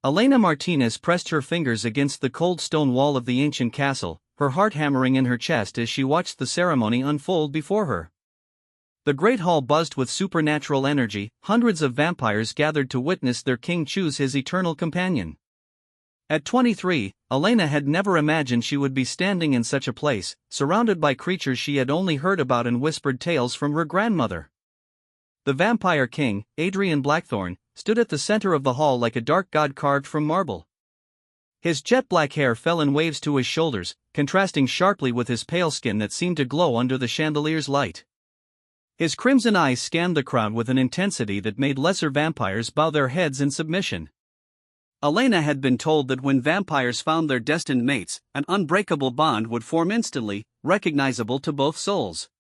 Elena Martinez pressed her fingers against the cold stone wall of the ancient castle, her heart hammering in her chest as she watched the ceremony unfold before her. The great hall buzzed with supernatural energy, hundreds of vampires gathered to witness their king choose his eternal companion. At 23, Elena had never imagined she would be standing in such a place, surrounded by creatures she had only heard about in whispered tales from her grandmother. The vampire king, Adrian Blackthorne, stood at the center of the hall like a dark god carved from marble. His jet-black hair fell in waves to his shoulders, contrasting sharply with his pale skin that seemed to glow under the chandelier's light. His crimson eyes scanned the crowd with an intensity that made lesser vampires bow their heads in submission. Elena had been told that when vampires found their destined mates, an unbreakable bond would form instantly, recognizable to both souls.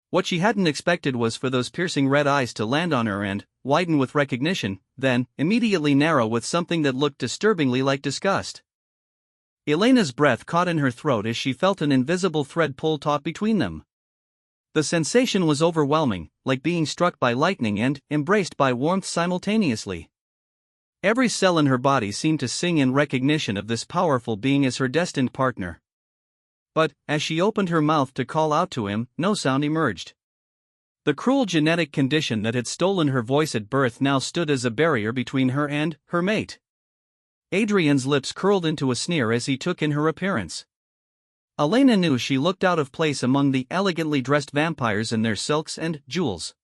What she hadn't expected was for those piercing red eyes to land on her and widen with recognition, then immediately narrow with something that looked disturbingly like disgust. Elena's breath caught in her throat as she felt an invisible thread pull taut between them. The sensation was overwhelming, like being struck by lightning and embraced by warmth simultaneously. Every cell in her body seemed to sing in recognition of this powerful being as her destined partner. But, as she opened her mouth to call out to him, no sound emerged. The cruel genetic condition that had stolen her voice at birth now stood as a barrier between her and her mate. Adrian's lips curled into a sneer as he took in her appearance. Elena knew she looked out of place among the elegantly dressed vampires in their silks and jewels.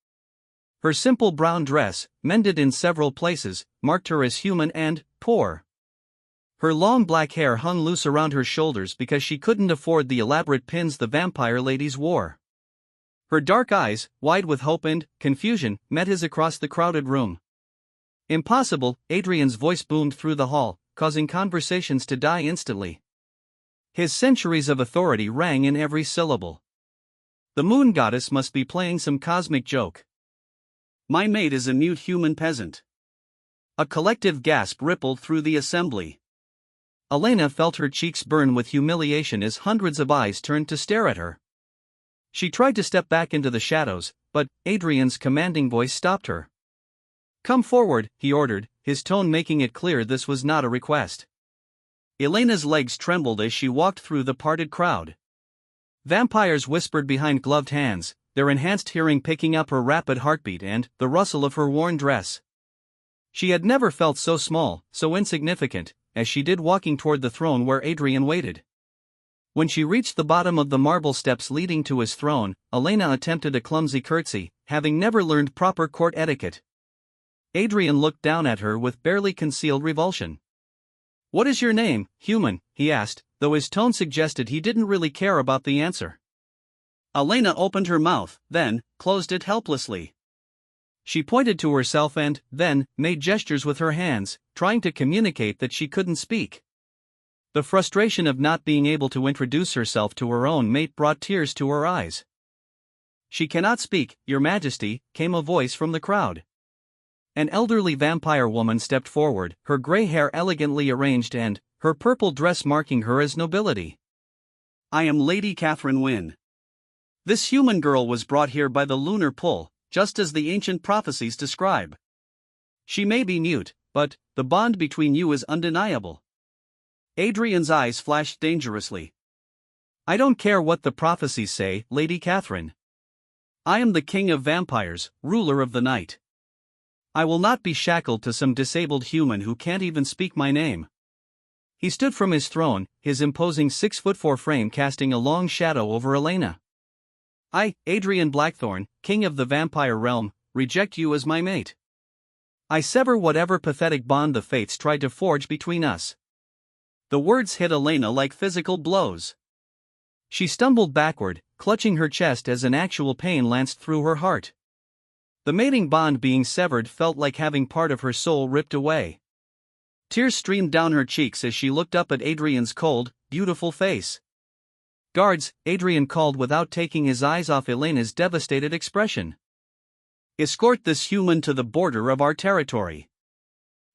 Her simple brown dress, mended in several places, marked her as human and poor. Her long black hair hung loose around her shoulders because she couldn't afford the elaborate pins the vampire ladies wore. Her dark eyes, wide with hope and confusion, met his across the crowded room. Impossible, Adrian's voice boomed through the hall, causing conversations to die instantly. His centuries of authority rang in every syllable. The moon goddess must be playing some cosmic joke. My mate is a mute human peasant. A collective gasp rippled through the assembly. Elena felt her cheeks burn with humiliation as hundreds of eyes turned to stare at her. She tried to step back into the shadows, but Adrian's commanding voice stopped her. Come forward, he ordered, his tone making it clear this was not a request. Elena's legs trembled as she walked through the parted crowd. Vampires whispered behind gloved hands, their enhanced hearing picking up her rapid heartbeat and the rustle of her worn dress. She had never felt so small, so insignificant, as she did walking toward the throne where Adrian waited. When she reached the bottom of the marble steps leading to his throne, Elena attempted a clumsy curtsy, having never learned proper court etiquette. Adrian looked down at her with barely concealed revulsion. What is your name, human? He asked, though his tone suggested he didn't really care about the answer. Elena opened her mouth, then closed it helplessly. She pointed to herself and, then, made gestures with her hands, trying to communicate that she couldn't speak. The frustration of not being able to introduce herself to her own mate brought tears to her eyes. She cannot speak, Your Majesty, came a voice from the crowd. An elderly vampire woman stepped forward, her gray hair elegantly arranged and her purple dress marking her as nobility. I am Lady Catherine Wynne. This human girl was brought here by the lunar pull, just as the ancient prophecies describe. She may be mute, but the bond between you is undeniable. Adrian's eyes flashed dangerously. I don't care what the prophecies say, Lady Catherine. I am the king of vampires, ruler of the night. I will not be shackled to some disabled human who can't even speak my name. He stood from his throne, his imposing 6'4" frame casting a long shadow over Elena. I, Adrian Blackthorne, king of the vampire realm, reject you as my mate. I sever whatever pathetic bond the fates tried to forge between us. The words hit Elena like physical blows. She stumbled backward, clutching her chest as an actual pain lanced through her heart. The mating bond being severed felt like having part of her soul ripped away. Tears streamed down her cheeks as she looked up at Adrian's cold, beautiful face. Guards, Adrian called without taking his eyes off Elena's devastated expression. Escort this human to the border of our territory.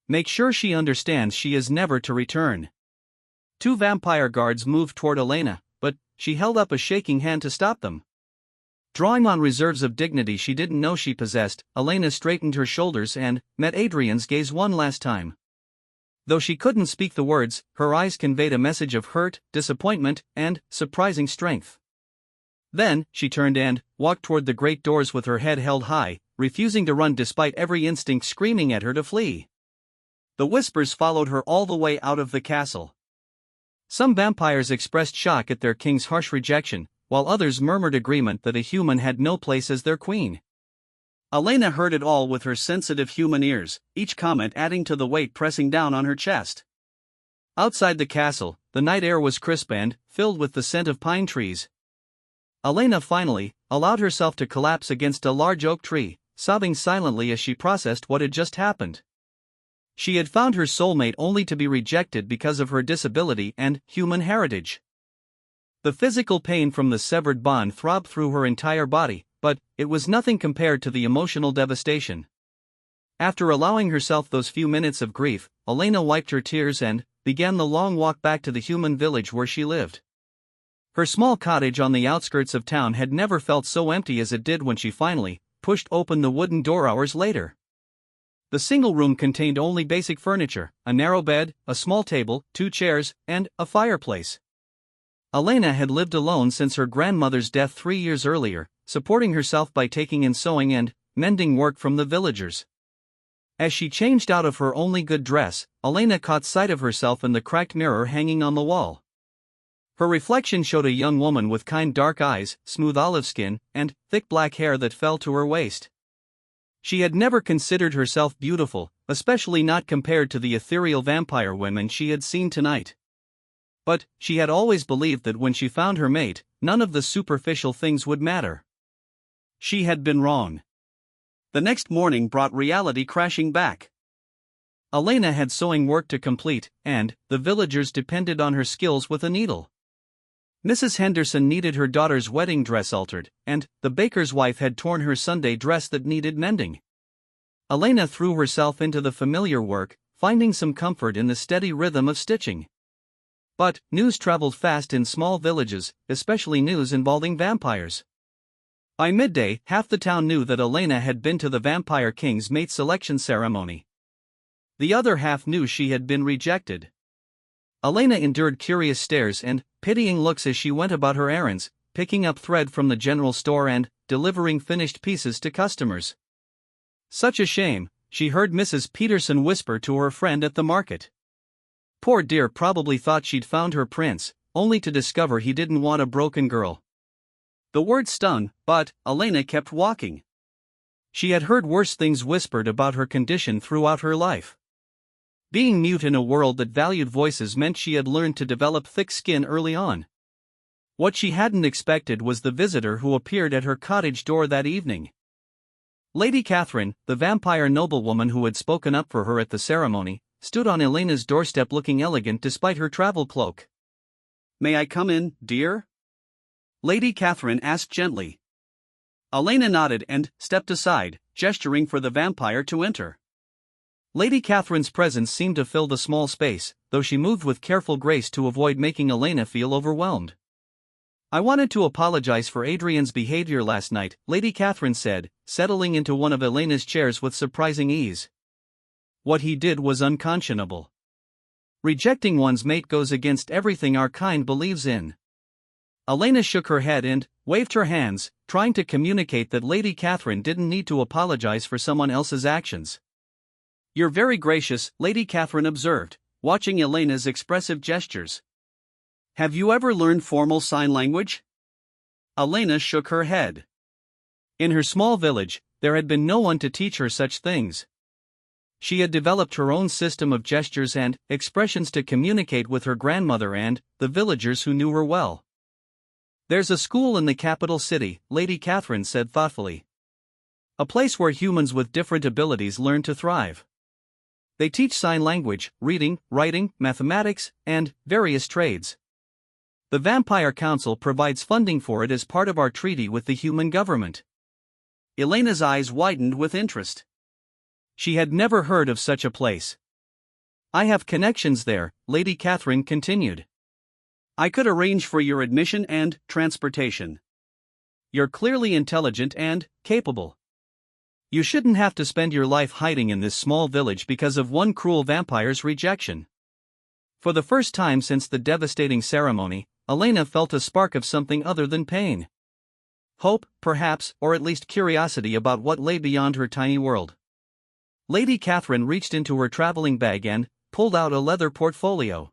Make sure she understands she is never to return. 2 vampire guards moved toward Elena, but she held up a shaking hand to stop them. Drawing on reserves of dignity she didn't know she possessed, Elena straightened her shoulders and met Adrian's gaze one last time. Though she couldn't speak the words, her eyes conveyed a message of hurt, disappointment, and surprising strength. Then, she turned and walked toward the great doors with her head held high, refusing to run despite every instinct screaming at her to flee. The whispers followed her all the way out of the castle. Some vampires expressed shock at their king's harsh rejection, while others murmured agreement that a human had no place as their queen. Elena heard it all with her sensitive human ears, each comment adding to the weight pressing down on her chest. Outside the castle, the night air was crisp and filled with the scent of pine trees. Elena finally allowed herself to collapse against a large oak tree, sobbing silently as she processed what had just happened. She had found her soulmate only to be rejected because of her disability and human heritage. The physical pain from the severed bond throbbed through her entire body, but it was nothing compared to the emotional devastation. After allowing herself those few minutes of grief, Elena wiped her tears and began the long walk back to the human village where she lived. Her small cottage on the outskirts of town had never felt so empty as it did when she finally pushed open the wooden door hours later. The single room contained only basic furniture, a narrow bed, a small table, 2 chairs, and a fireplace. Elena had lived alone since her grandmother's death 3 years earlier, supporting herself by taking in sewing and mending work from the villagers. As she changed out of her only good dress, Elena caught sight of herself in the cracked mirror hanging on the wall. Her reflection showed a young woman with kind dark eyes, smooth olive skin, and thick black hair that fell to her waist. She had never considered herself beautiful, especially not compared to the ethereal vampire women she had seen tonight. But she had always believed that when she found her mate, none of the superficial things would matter. She had been wrong. The next morning brought reality crashing back. Elena had sewing work to complete, and the villagers depended on her skills with a needle. Mrs. Henderson needed her daughter's wedding dress altered, and the baker's wife had torn her Sunday dress that needed mending. Elena threw herself into the familiar work, finding some comfort in the steady rhythm of stitching. But news traveled fast in small villages, especially news involving vampires. By midday, half the town knew that Elena had been to the Vampire King's mate selection ceremony. The other half knew she had been rejected. Elena endured curious stares and pitying looks as she went about her errands, picking up thread from the general store and delivering finished pieces to customers. Such a shame, she heard Mrs. Peterson whisper to her friend at the market. Poor dear probably thought she'd found her prince, only to discover he didn't want a broken girl. The word stung, but Elena kept walking. She had heard worse things whispered about her condition throughout her life. Being mute in a world that valued voices meant she had learned to develop thick skin early on. What she hadn't expected was the visitor who appeared at her cottage door that evening. Lady Catherine, the vampire noblewoman who had spoken up for her at the ceremony, stood on Elena's doorstep looking elegant despite her travel cloak. "May I come in, dear?" Lady Catherine asked gently. Elena nodded and stepped aside, gesturing for the vampire to enter. Lady Catherine's presence seemed to fill the small space, though she moved with careful grace to avoid making Elena feel overwhelmed. "I wanted to apologize for Adrian's behavior last night," Lady Catherine said, settling into one of Elena's chairs with surprising ease. "What he did was unconscionable. Rejecting one's mate goes against everything our kind believes in." Elena shook her head and waved her hands, trying to communicate that Lady Catherine didn't need to apologize for someone else's actions. "You're very gracious," Lady Catherine observed, watching Elena's expressive gestures. "Have you ever learned formal sign language?" Elena shook her head. In her small village, there had been no one to teach her such things. She had developed her own system of gestures and expressions to communicate with her grandmother and the villagers who knew her well. "There's a school in the capital city," Lady Catherine said thoughtfully. "A place where humans with different abilities learn to thrive. They teach sign language, reading, writing, mathematics, and various trades. The Vampire Council provides funding for it as part of our treaty with the human government." Elena's eyes widened with interest. She had never heard of such a place. "I have connections there," Lady Catherine continued. "I could arrange for your admission and transportation. You're clearly intelligent and capable." You shouldn't have to spend your life hiding in this small village because of one cruel vampire's rejection. For the first time since the devastating ceremony, Elena felt a spark of something other than pain. Hope, perhaps, or at least curiosity about what lay beyond her tiny world. Lady Catherine reached into her traveling bag and pulled out a leather portfolio.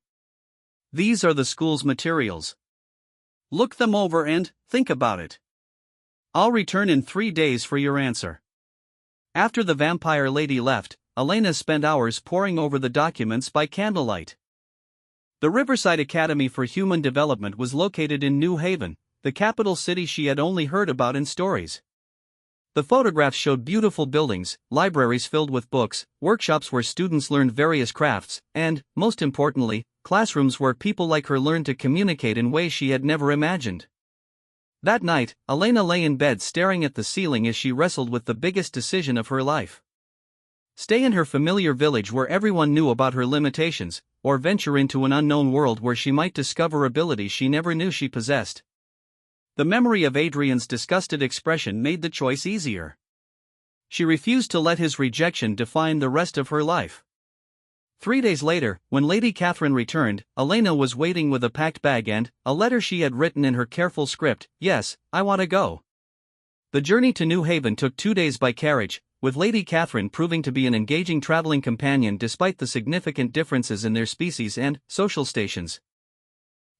These are the school's materials. Look them over and think about it. I'll return in 3 days for your answer. After the vampire lady left, Elena spent hours poring over the documents by candlelight. The Riverside Academy for Human Development was located in New Haven, the capital city she had only heard about in stories. The photographs showed beautiful buildings, libraries filled with books, workshops where students learned various crafts, and, most importantly, classrooms where people like her learned to communicate in ways she had never imagined. That night, Elena lay in bed staring at the ceiling as she wrestled with the biggest decision of her life. Stay in her familiar village where everyone knew about her limitations, or venture into an unknown world where she might discover abilities she never knew she possessed. The memory of Adrian's disgusted expression made the choice easier. She refused to let his rejection define the rest of her life. 3 days later, when Lady Catherine returned, Elena was waiting with a packed bag and a letter she had written in her careful script. Yes, I want to go. The journey to New Haven took 2 days by carriage, with Lady Catherine proving to be an engaging traveling companion despite the significant differences in their species and social stations.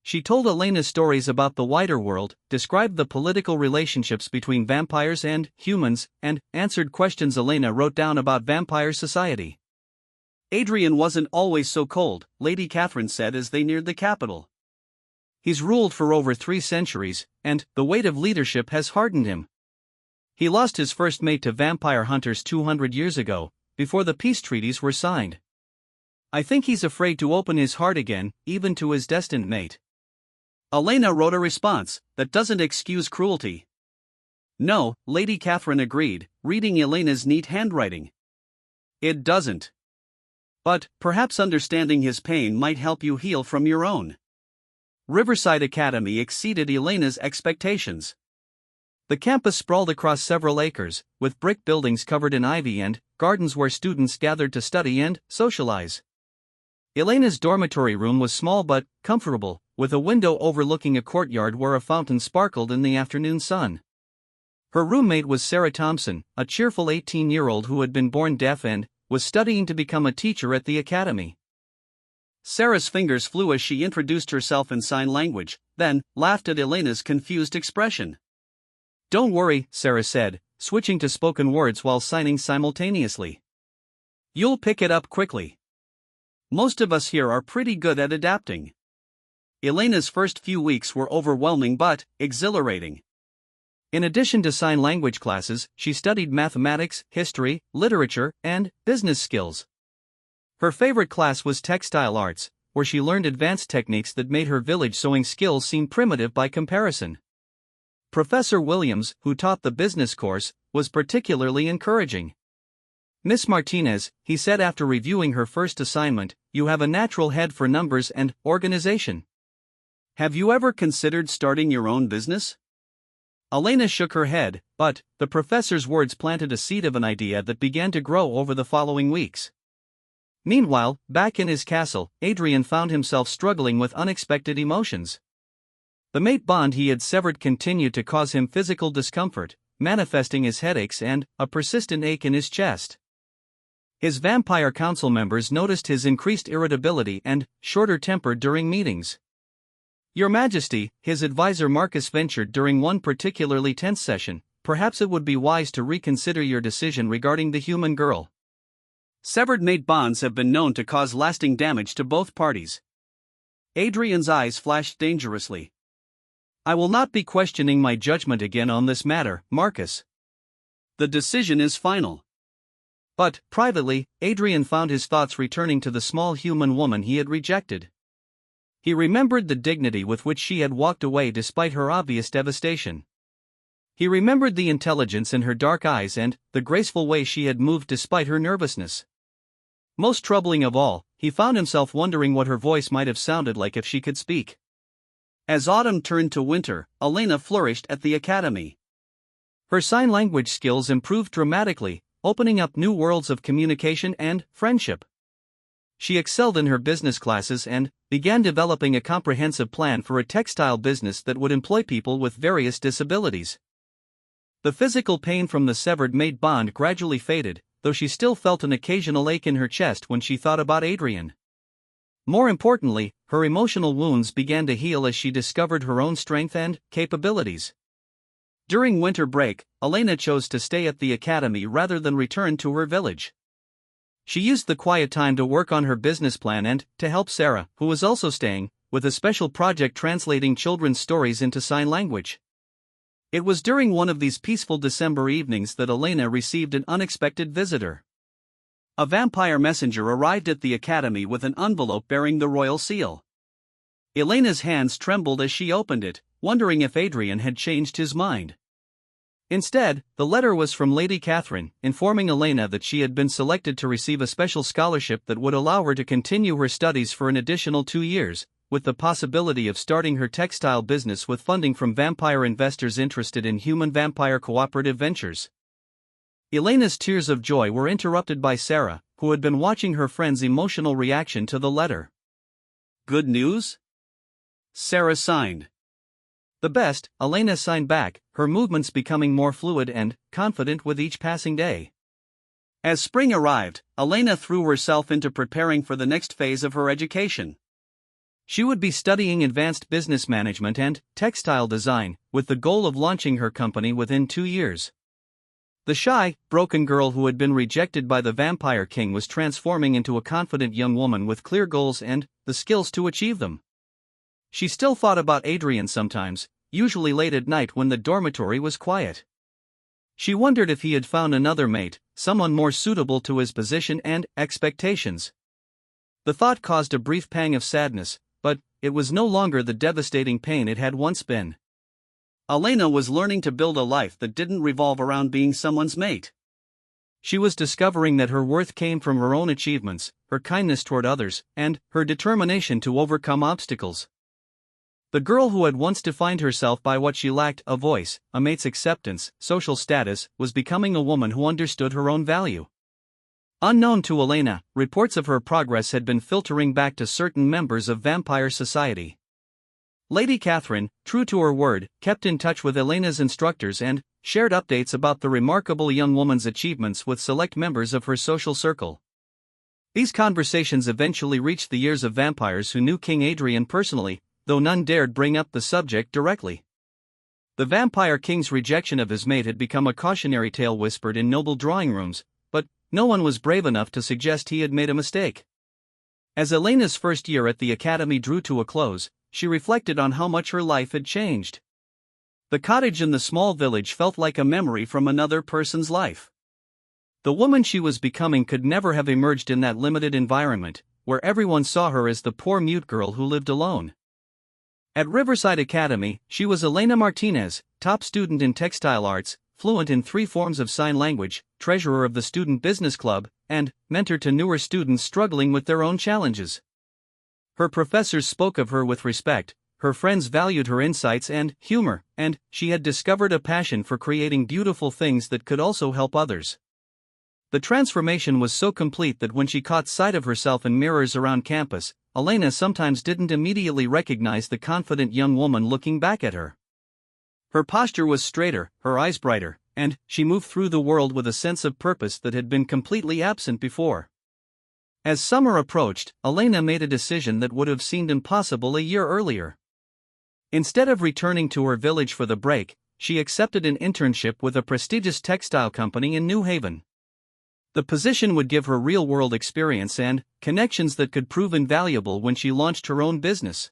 She told Elena stories about the wider world, described the political relationships between vampires and humans, and answered questions Elena wrote down about vampire society. Adrian wasn't always so cold, Lady Catherine said as they neared the capital. He's ruled for over 3 centuries, and the weight of leadership has hardened him. He lost his first mate to vampire hunters 200 years ago, before the peace treaties were signed. I think he's afraid to open his heart again, even to his destined mate. Elena wrote a response that doesn't excuse cruelty. No, Lady Catherine agreed, reading Elena's neat handwriting. It doesn't. But perhaps understanding his pain might help you heal from your own. Riverside Academy exceeded Elena's expectations. The campus sprawled across several acres, with brick buildings covered in ivy and gardens where students gathered to study and socialize. Elena's dormitory room was small but comfortable, with a window overlooking a courtyard where a fountain sparkled in the afternoon sun. Her roommate was Sarah Thompson, a cheerful 18-year-old who had been born deaf and was studying to become a teacher at the academy. Sarah's fingers flew as she introduced herself in sign language, then laughed at Elena's confused expression. "Don't worry," Sarah said, switching to spoken words while signing simultaneously. "You'll pick it up quickly. Most of us here are pretty good at adapting." Elena's first few weeks were overwhelming but exhilarating. In addition to sign language classes, she studied mathematics, history, literature, and business skills. Her favorite class was textile arts, where she learned advanced techniques that made her village sewing skills seem primitive by comparison. Professor Williams, who taught the business course, was particularly encouraging. "Miss Martinez," he said after reviewing her first assignment, "you have a natural head for numbers and organization. Have you ever considered starting your own business?" Elena shook her head, but the professor's words planted a seed of an idea that began to grow over the following weeks. Meanwhile, back in his castle, Adrian found himself struggling with unexpected emotions. The mate bond he had severed continued to cause him physical discomfort, manifesting as headaches and a persistent ache in his chest. His vampire council members noticed his increased irritability and shorter temper during meetings. "Your Majesty," his advisor Marcus ventured during one particularly tense session, "perhaps it would be wise to reconsider your decision regarding the human girl. Severed mate bonds have been known to cause lasting damage to both parties." Adrian's eyes flashed dangerously. "I will not be questioning my judgment again on this matter, Marcus. The decision is final." But, privately, Adrian found his thoughts returning to the small human woman he had rejected. He remembered the dignity with which she had walked away despite her obvious devastation. He remembered the intelligence in her dark eyes and the graceful way she had moved despite her nervousness. Most troubling of all, he found himself wondering what her voice might have sounded like if she could speak. As autumn turned to winter, Elena flourished at the academy. Her sign language skills improved dramatically, opening up new worlds of communication and friendship. She excelled in her business classes and began developing a comprehensive plan for a textile business that would employ people with various disabilities. The physical pain from the severed mate bond gradually faded, though she still felt an occasional ache in her chest when she thought about Adrian. More importantly, her emotional wounds began to heal as she discovered her own strength and capabilities. During winter break, Elena chose to stay at the academy rather than return to her village. She used the quiet time to work on her business plan and to help Sarah, who was also staying, with a special project translating children's stories into sign language. It was during one of these peaceful December evenings that Elena received an unexpected visitor. A vampire messenger arrived at the academy with an envelope bearing the royal seal. Elena's hands trembled as she opened it, wondering if Adrian had changed his mind. Instead, the letter was from Lady Catherine, informing Elena that she had been selected to receive a special scholarship that would allow her to continue her studies for an additional 2 years, with the possibility of starting her textile business with funding from vampire investors interested in human-vampire cooperative ventures. Elena's tears of joy were interrupted by Sarah, who had been watching her friend's emotional reaction to the letter. "Good news?" Sarah signed. "The best," Elena signed back, her movements becoming more fluid and confident with each passing day. As spring arrived, Elena threw herself into preparing for the next phase of her education. She would be studying advanced business management and textile design, with the goal of launching her company within 2 years. The shy, broken girl who had been rejected by the Vampire King was transforming into a confident young woman with clear goals and the skills to achieve them. She still thought about Adrian sometimes, usually late at night when the dormitory was quiet. She wondered if he had found another mate, someone more suitable to his position and expectations. The thought caused a brief pang of sadness, but it was no longer the devastating pain it had once been. Elena was learning to build a life that didn't revolve around being someone's mate. She was discovering that her worth came from her own achievements, her kindness toward others, and her determination to overcome obstacles. The girl who had once defined herself by what she lacked, a voice, a mate's acceptance, social status, was becoming a woman who understood her own value. Unknown to Elena, reports of her progress had been filtering back to certain members of vampire society. Lady Catherine, true to her word, kept in touch with Elena's instructors and shared updates about the remarkable young woman's achievements with select members of her social circle. These conversations eventually reached the ears of vampires who knew King Adrian personally, though none dared bring up the subject directly. The Vampire King's rejection of his mate had become a cautionary tale whispered in noble drawing rooms, but no one was brave enough to suggest he had made a mistake. As Elena's first year at the academy drew to a close, she reflected on how much her life had changed. The cottage in the small village felt like a memory from another person's life. The woman she was becoming could never have emerged in that limited environment, where everyone saw her as the poor mute girl who lived alone. At Riverside Academy, she was Elena Martinez, top student in textile arts, fluent in 3 forms of sign language, treasurer of the Student Business Club, and mentor to newer students struggling with their own challenges. Her professors spoke of her with respect, her friends valued her insights and humor, and she had discovered a passion for creating beautiful things that could also help others. The transformation was so complete that when she caught sight of herself in mirrors around campus, Elena sometimes didn't immediately recognize the confident young woman looking back at her. Her posture was straighter, her eyes brighter, and she moved through the world with a sense of purpose that had been completely absent before. As summer approached, Elena made a decision that would have seemed impossible a year earlier. Instead of returning to her village for the break, she accepted an internship with a prestigious textile company in New Haven. The position would give her real-world experience and connections that could prove invaluable when she launched her own business.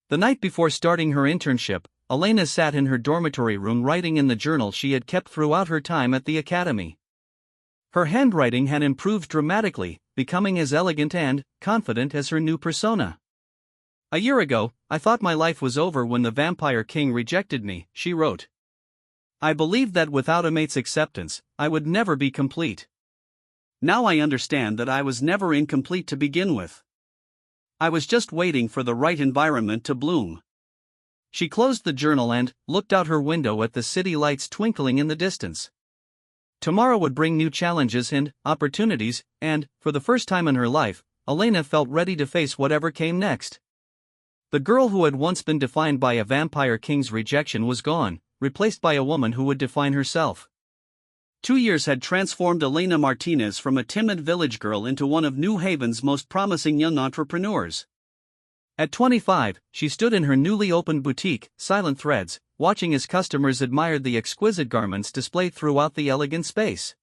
The night before starting her internship, Elena sat in her dormitory room writing in the journal she had kept throughout her time at the academy. Her handwriting had improved dramatically, becoming as elegant and confident as her new persona. "A year ago, I thought my life was over when the Vampire King rejected me," she wrote. "I believed that without a mate's acceptance, I would never be complete. Now I understand that I was never incomplete to begin with. I was just waiting for the right environment to bloom." She closed the journal and looked out her window at the city lights twinkling in the distance. Tomorrow would bring new challenges and opportunities, and, for the first time in her life, Elena felt ready to face whatever came next. The girl who had once been defined by a vampire king's rejection was gone, replaced by a woman who would define herself. 2 years had transformed Elena Martinez from a timid village girl into one of New Haven's most promising young entrepreneurs. At 25, she stood in her newly opened boutique, Silent Threads, watching as customers admired the exquisite garments displayed throughout the elegant space.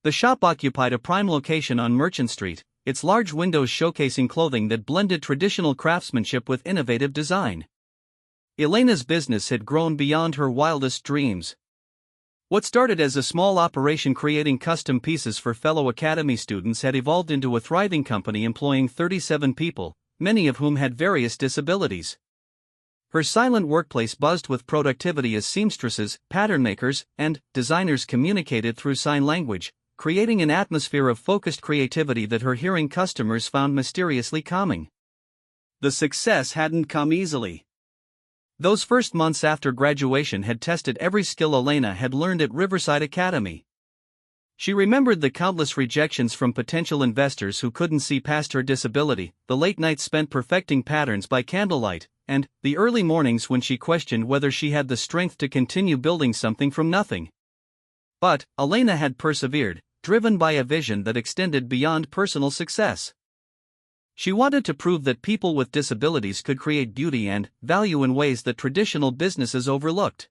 The shop occupied a prime location on Merchant Street, its large windows showcasing clothing that blended traditional craftsmanship with innovative design. Elena's business had grown beyond her wildest dreams. What started as a small operation creating custom pieces for fellow academy students had evolved into a thriving company employing 37 people, many of whom had various disabilities. Her silent workplace buzzed with productivity as seamstresses, pattern makers, and designers communicated through sign language, creating an atmosphere of focused creativity that her hearing customers found mysteriously calming. The success hadn't come easily. Those first months after graduation had tested every skill Elena had learned at Riverside Academy. She remembered the countless rejections from potential investors who couldn't see past her disability, the late nights spent perfecting patterns by candlelight, and the early mornings when she questioned whether she had the strength to continue building something from nothing. But Elena had persevered, driven by a vision that extended beyond personal success. She wanted to prove that people with disabilities could create beauty and value in ways that traditional businesses overlooked.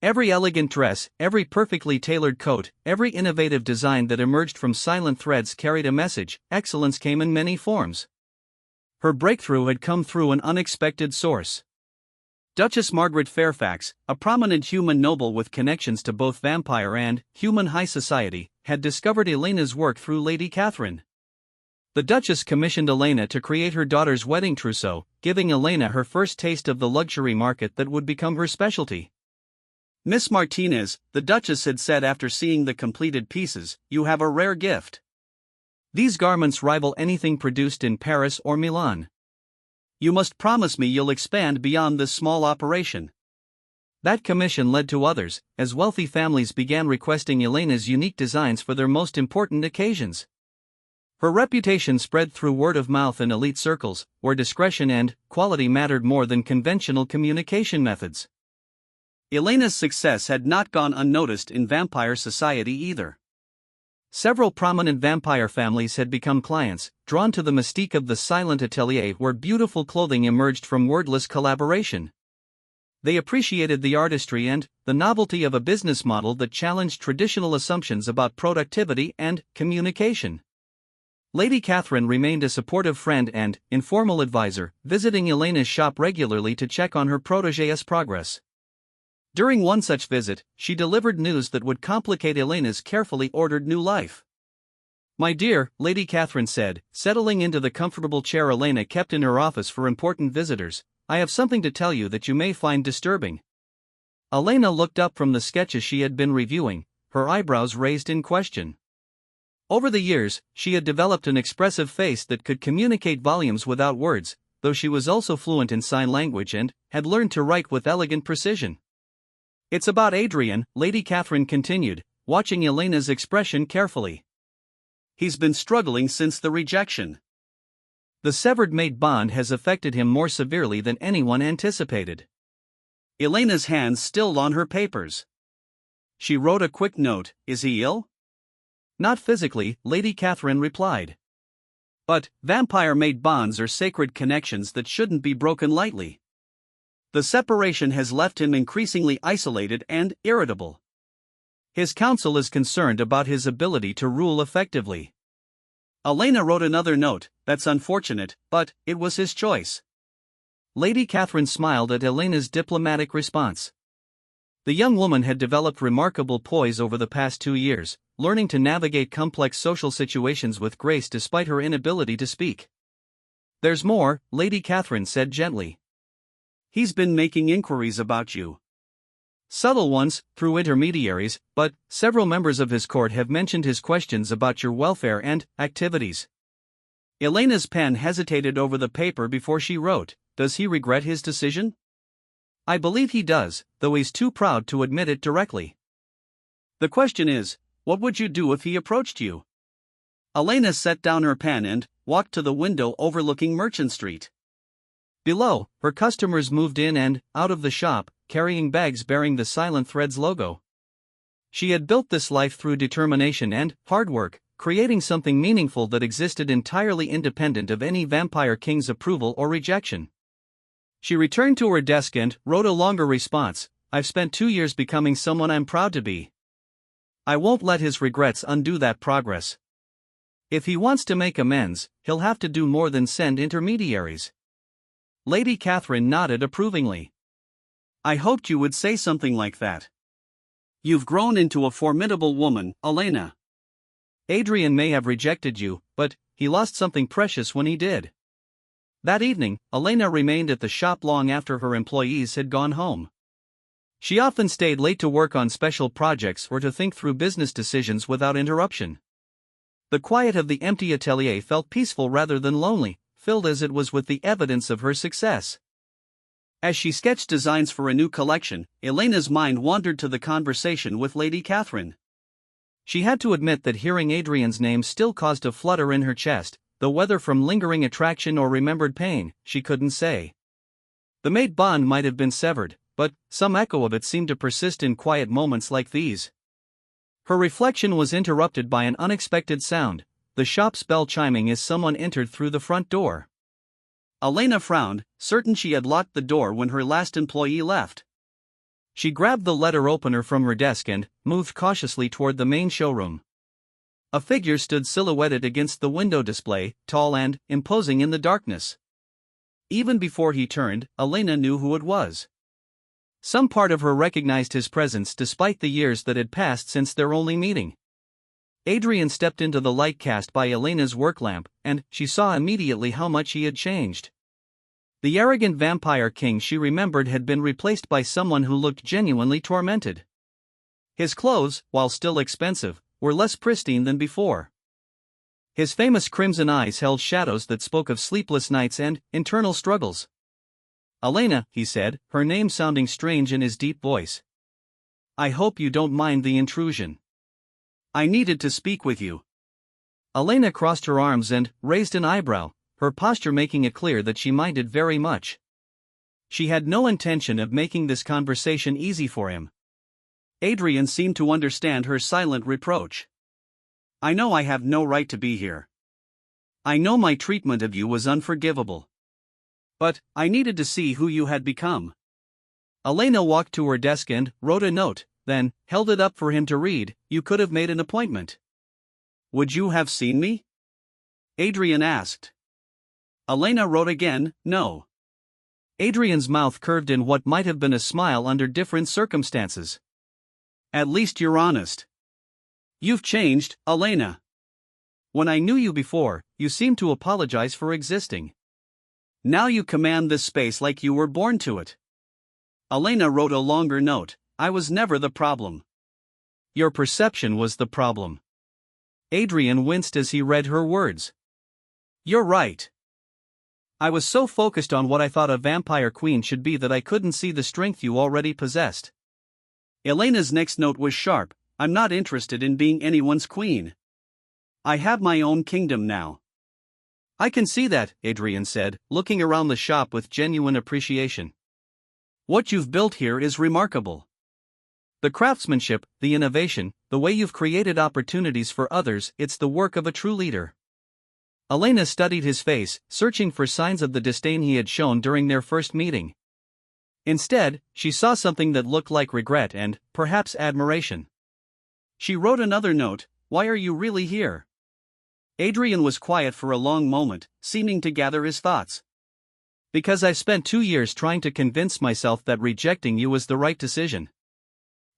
Every elegant dress, every perfectly tailored coat, every innovative design that emerged from Silent Threads carried a message. Excellence came in many forms. Her breakthrough had come through an unexpected source. Duchess Margaret Fairfax, a prominent human noble with connections to both vampire and human high society, had discovered Elena's work through Lady Catherine. The Duchess commissioned Elena to create her daughter's wedding trousseau, giving Elena her first taste of the luxury market that would become her specialty. "Miss Martinez," the Duchess had said after seeing the completed pieces, "you have a rare gift. These garments rival anything produced in Paris or Milan. You must promise me you'll expand beyond this small operation." That commission led to others, as wealthy families began requesting Elena's unique designs for their most important occasions. Her reputation spread through word of mouth in elite circles, where discretion and quality mattered more than conventional communication methods. Elena's success had not gone unnoticed in vampire society either. Several prominent vampire families had become clients, drawn to the mystique of the silent atelier where beautiful clothing emerged from wordless collaboration. They appreciated the artistry and the novelty of a business model that challenged traditional assumptions about productivity and communication. Lady Catherine remained a supportive friend and informal advisor, visiting Elena's shop regularly to check on her protégé's progress. During one such visit, she delivered news that would complicate Elena's carefully ordered new life. "My dear," Lady Catherine said, settling into the comfortable chair Elena kept in her office for important visitors, "I have something to tell you that you may find disturbing." Elena looked up from the sketches she had been reviewing, her eyebrows raised in question. Over the years, she had developed an expressive face that could communicate volumes without words, though she was also fluent in sign language and had learned to write with elegant precision. "It's about Adrian," Lady Catherine continued, watching Elena's expression carefully. "He's been struggling since the rejection. The severed mate bond has affected him more severely than anyone anticipated." Elena's hands still on her papers. She wrote a quick note. "Is he ill?" "Not physically," Lady Catherine replied. "But vampire mate bonds are sacred connections that shouldn't be broken lightly. The separation has left him increasingly isolated and irritable. His council is concerned about his ability to rule effectively." Elena wrote another note. "That's unfortunate, but it was his choice." Lady Catherine smiled at Elena's diplomatic response. The young woman had developed remarkable poise over the past 2 years, learning to navigate complex social situations with grace despite her inability to speak. "There's more," Lady Catherine said gently. "He's been making inquiries about you. Subtle ones, through intermediaries, but several members of his court have mentioned his questions about your welfare and activities." Elena's pen hesitated over the paper before she wrote, "Does he regret his decision?" I believe he does, though he's too proud to admit it directly. The question is, what would you do if he approached you? Elena set down her pen and walked to the window overlooking Merchant Street. Below, her customers moved in and out of the shop, carrying bags bearing the Silent Threads logo. She had built this life through determination and hard work, creating something meaningful that existed entirely independent of any vampire king's approval or rejection. She returned to her desk and wrote a longer response. I've spent 2 years becoming someone I'm proud to be. I won't let his regrets undo that progress. If he wants to make amends, he'll have to do more than send intermediaries. Lady Catherine nodded approvingly. I hoped you would say something like that. You've grown into a formidable woman, Elena. Adrian may have rejected you, but he lost something precious when he did. That evening, Elena remained at the shop long after her employees had gone home. She often stayed late to work on special projects or to think through business decisions without interruption. The quiet of the empty atelier felt peaceful rather than lonely, filled as it was with the evidence of her success. As she sketched designs for a new collection, Elena's mind wandered to the conversation with Lady Catherine. She had to admit that hearing Adrian's name still caused a flutter in her chest, though whether from lingering attraction or remembered pain, she couldn't say. The mate bond might have been severed, but some echo of it seemed to persist in quiet moments like these. Her reflection was interrupted by an unexpected sound, the shop's bell chiming as someone entered through the front door. Elena frowned, certain she had locked the door when her last employee left. She grabbed the letter opener from her desk and moved cautiously toward the main showroom. A figure stood silhouetted against the window display, tall and imposing in the darkness. Even before he turned, Elena knew who it was. Some part of her recognized his presence despite the years that had passed since their only meeting. Adrian stepped into the light cast by Elena's work lamp, and she saw immediately how much he had changed. The arrogant vampire king she remembered had been replaced by someone who looked genuinely tormented. His clothes, while still expensive, were less pristine than before. His famous crimson eyes held shadows that spoke of sleepless nights and internal struggles. Elena, he said, her name sounding strange in his deep voice. I hope you don't mind the intrusion. I needed to speak with you. Elena crossed her arms and raised an eyebrow, her posture making it clear that she minded very much. She had no intention of making this conversation easy for him. Adrian seemed to understand her silent reproach. I know I have no right to be here. I know my treatment of you was unforgivable. But I needed to see who you had become. Elena walked to her desk and wrote a note, then held it up for him to read. You could have made an appointment. Would you have seen me? Adrian asked. Elena wrote again, no. Adrian's mouth curved in what might have been a smile under different circumstances. At least you're honest. You've changed, Elena. When I knew you before, you seemed to apologize for existing. Now you command this space like you were born to it. Elena wrote a longer note. I was never the problem. Your perception was the problem. Adrian winced as he read her words. You're right. I was so focused on what I thought a vampire queen should be that I couldn't see the strength you already possessed. Elena's next note was sharp. I'm not interested in being anyone's queen. I have my own kingdom now. I can see that, Adrian said, looking around the shop with genuine appreciation. What you've built here is remarkable. The craftsmanship, the innovation, the way you've created opportunities for others, it's the work of a true leader. Elena studied his face, searching for signs of the disdain he had shown during their first meeting. Instead, she saw something that looked like regret and, perhaps, admiration. She wrote another note. Why are you really here? Adrian was quiet for a long moment, seeming to gather his thoughts. Because I've spent 2 years trying to convince myself that rejecting you was the right decision.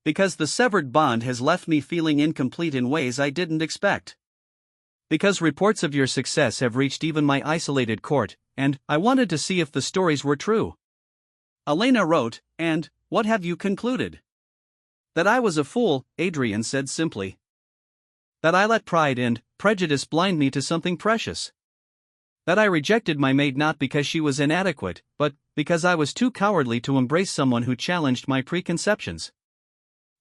Because the severed bond has left me feeling incomplete in ways I didn't expect. Because reports of your success have reached even my isolated court, and I wanted to see if the stories were true. Elena wrote, and what have you concluded? That I was a fool, Adrian said simply. That I let pride and prejudice blind me to something precious. That I rejected my mate not because she was inadequate, but because I was too cowardly to embrace someone who challenged my preconceptions.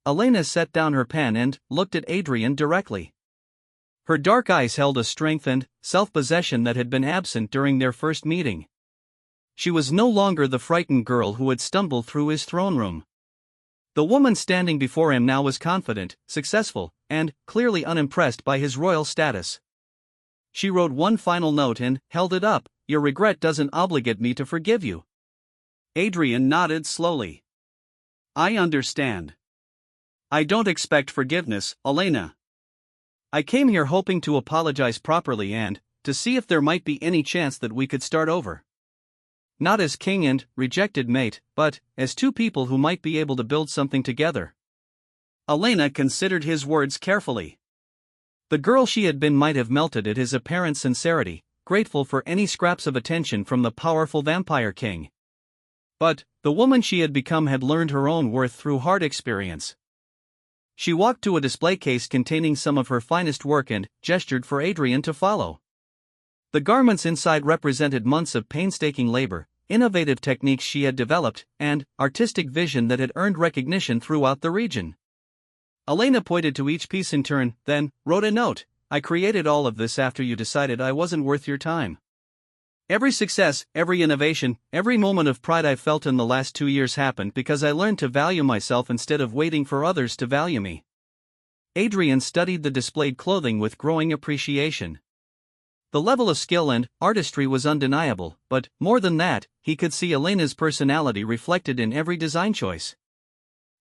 Elena set down her pen and looked at Adrian directly. Her dark eyes held a strength and self-possession that had been absent during their first meeting. She was no longer the frightened girl who had stumbled through his throne room. The woman standing before him now was confident, successful, and clearly unimpressed by his royal status. She wrote one final note and held it up. Your regret doesn't obligate me to forgive you. Adrian nodded slowly. I understand. I don't expect forgiveness, Elena. I came here hoping to apologize properly and to see if there might be any chance that we could start over. Not as king and rejected mate, but as two people who might be able to build something together. Elena considered his words carefully. The girl she had been might have melted at his apparent sincerity, grateful for any scraps of attention from the powerful vampire king. But the woman she had become had learned her own worth through hard experience. She walked to a display case containing some of her finest work and gestured for Adrian to follow. The garments inside represented months of painstaking labor, innovative techniques she had developed, and artistic vision that had earned recognition throughout the region. Elena pointed to each piece in turn, then wrote a note. I created all of this after you decided I wasn't worth your time. Every success, every innovation, every moment of pride I've felt in the last 2 years happened because I learned to value myself instead of waiting for others to value me. Adrian studied the displayed clothing with growing appreciation. The level of skill and artistry was undeniable, but more than that, he could see Elena's personality reflected in every design choice.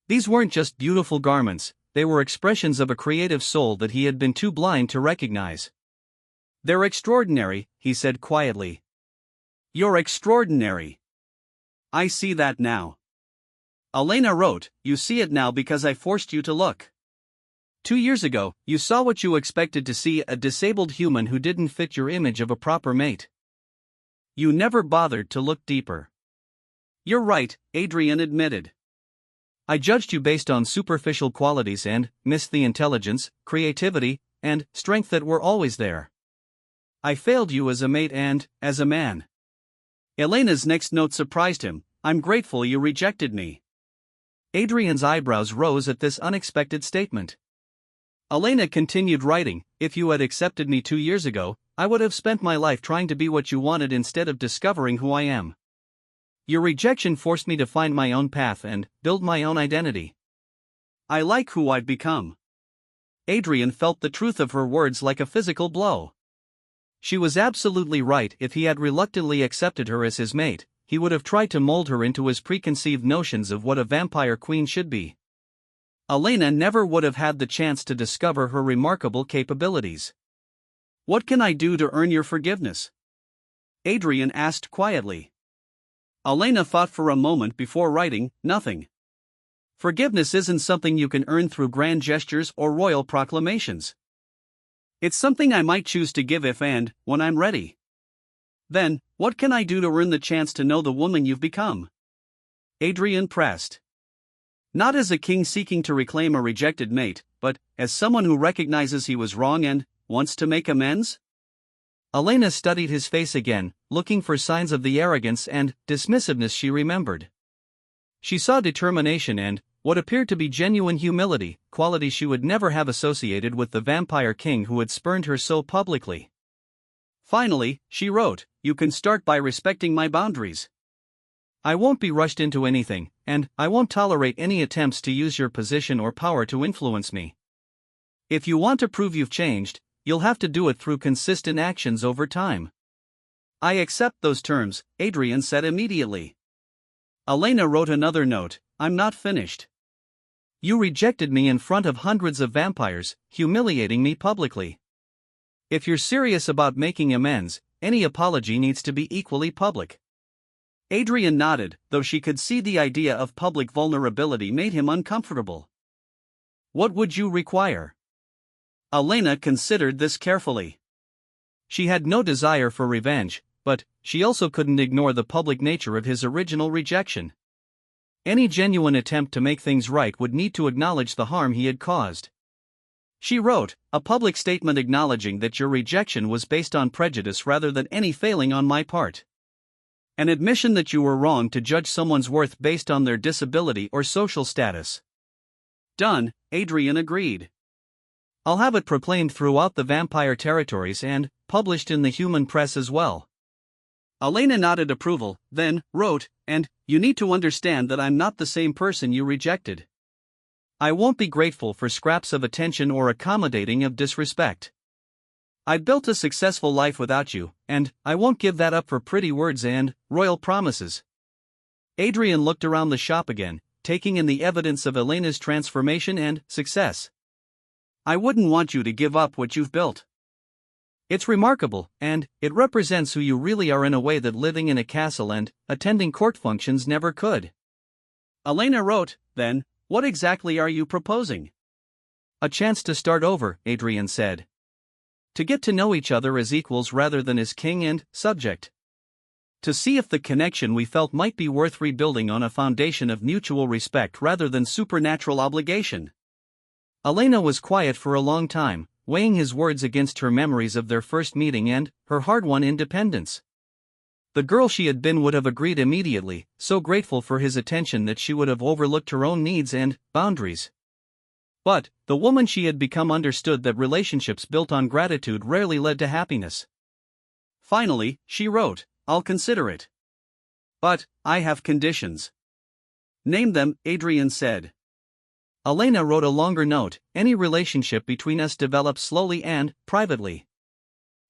These weren't just beautiful garments, they were expressions of a creative soul that he had been too blind to recognize. They're extraordinary, he said quietly. You're extraordinary. I see that now. Elena wrote, you see it now because I forced you to look. 2 years ago, you saw what you expected to see, a disabled human who didn't fit your image of a proper mate. You never bothered to look deeper. You're right, Adrian admitted. I judged you based on superficial qualities and missed the intelligence, creativity, and strength that were always there. I failed you as a mate and as a man. Elena's next note surprised him. I'm grateful you rejected me. Adrian's eyebrows rose at this unexpected statement. Elena continued writing, if you had accepted me 2 years ago, I would have spent my life trying to be what you wanted instead of discovering who I am. Your rejection forced me to find my own path and build my own identity. I like who I've become. Adrian felt the truth of her words like a physical blow. She was absolutely right. If he had reluctantly accepted her as his mate, he would have tried to mold her into his preconceived notions of what a vampire queen should be. Elena never would have had the chance to discover her remarkable capabilities. What can I do to earn your forgiveness? Adrian asked quietly. Elena thought for a moment before writing, nothing. Forgiveness isn't something you can earn through grand gestures or royal proclamations. It's something I might choose to give if and when I'm ready. Then, what can I do to earn the chance to know the woman you've become? Adrian pressed. Not as a king seeking to reclaim a rejected mate, but as someone who recognizes he was wrong and wants to make amends? Elena studied his face again, looking for signs of the arrogance and dismissiveness she remembered. She saw determination and what appeared to be genuine humility, qualities she would never have associated with the vampire king who had spurned her so publicly. Finally, she wrote, you can start by respecting my boundaries. I won't be rushed into anything, and I won't tolerate any attempts to use your position or power to influence me. If you want to prove you've changed, you'll have to do it through consistent actions over time. I accept those terms, Adrian said immediately. Elena wrote another note, I'm not finished. You rejected me in front of hundreds of vampires, humiliating me publicly. If you're serious about making amends, any apology needs to be equally public. Adrian nodded, though she could see the idea of public vulnerability made him uncomfortable. What would you require? Elena considered this carefully. She had no desire for revenge, but she also couldn't ignore the public nature of his original rejection. Any genuine attempt to make things right would need to acknowledge the harm he had caused. She wrote, a public statement acknowledging that your rejection was based on prejudice rather than any failing on my part. An admission that you were wrong to judge someone's worth based on their disability or social status. Done, Adrian agreed. I'll have it proclaimed throughout the vampire territories and published in the human press as well. Elena nodded approval, then wrote, and you need to understand that I'm not the same person you rejected. I won't be grateful for scraps of attention or accommodating of disrespect. I'd built a successful life without you, and I won't give that up for pretty words and royal promises. Adrian looked around the shop again, taking in the evidence of Elena's transformation and success. I wouldn't want you to give up what you've built. It's remarkable, and it represents who you really are in a way that living in a castle and attending court functions never could. Elena wrote, then, what exactly are you proposing? A chance to start over, Adrian said. To get to know each other as equals rather than as king and subject. To see if the connection we felt might be worth rebuilding on a foundation of mutual respect rather than supernatural obligation. Elena was quiet for a long time, weighing his words against her memories of their first meeting and her hard-won independence. The girl she had been would have agreed immediately, so grateful for his attention that she would have overlooked her own needs and boundaries. But the woman she had become understood that relationships built on gratitude rarely led to happiness. Finally, she wrote, I'll consider it. But I have conditions. Name them, Adrian said. Elena wrote a longer note, any relationship between us develops slowly and privately.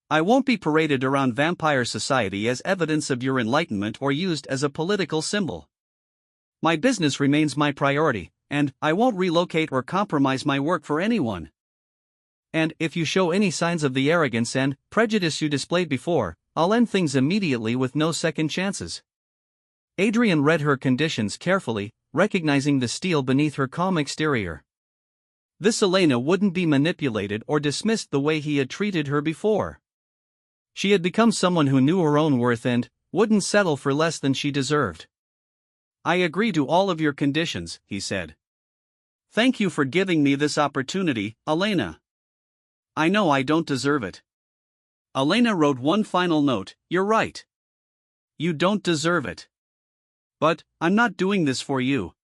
I won't be paraded around vampire society as evidence of your enlightenment or used as a political symbol. My business remains my priority, and I won't relocate or compromise my work for anyone. And if you show any signs of the arrogance and prejudice you displayed before, I'll end things immediately with no second chances. Adrian read her conditions carefully, recognizing the steel beneath her calm exterior. This Elena wouldn't be manipulated or dismissed the way he had treated her before. She had become someone who knew her own worth and wouldn't settle for less than she deserved. I agree to all of your conditions, he said. Thank you for giving me this opportunity, Elena. I know I don't deserve it. Elena wrote one final note, you're right. You don't deserve it. But I'm not doing this for you.